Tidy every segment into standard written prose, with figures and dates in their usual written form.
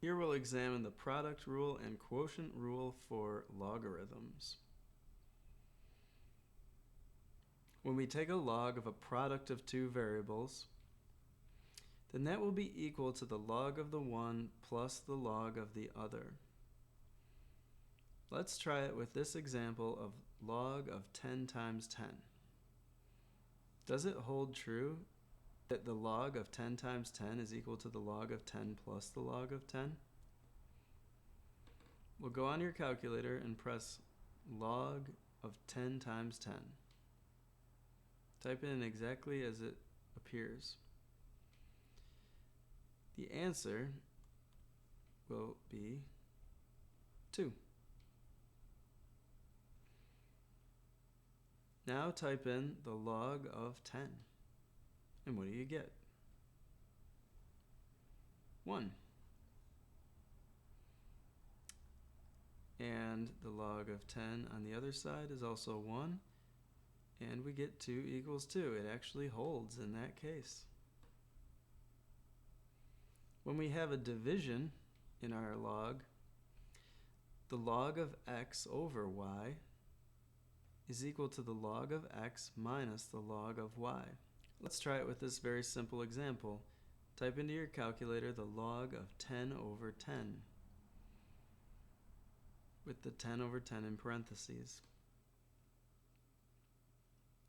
Here we'll examine the product rule and quotient rule for logarithms. When we take a log of a product of two variables, then that will be equal to the log of the one plus the log of the other. Let's try it with this example of log of 10 times 10. Does it hold true that the log of 10 times 10 is equal to the log of 10 plus the log of 10? We'll go on your calculator and press log of 10 times 10. Type in exactly as it appears. The answer will be 2. Now type in the log of 10. And what do you get? 1. And the log of 10 on the other side is also 1. And we get 2 equals 2. It actually holds in that case. When we have a division in our log, the log of x over y is equal to the log of x minus the log of y. Let's try it with this very simple example. Type into your calculator the log of 10 over 10 with the 10 over 10 in parentheses.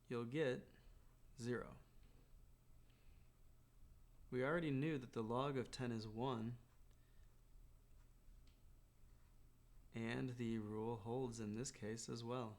You'll get 0. We already knew that the log of 10 is 1, and the rule holds in this case as well.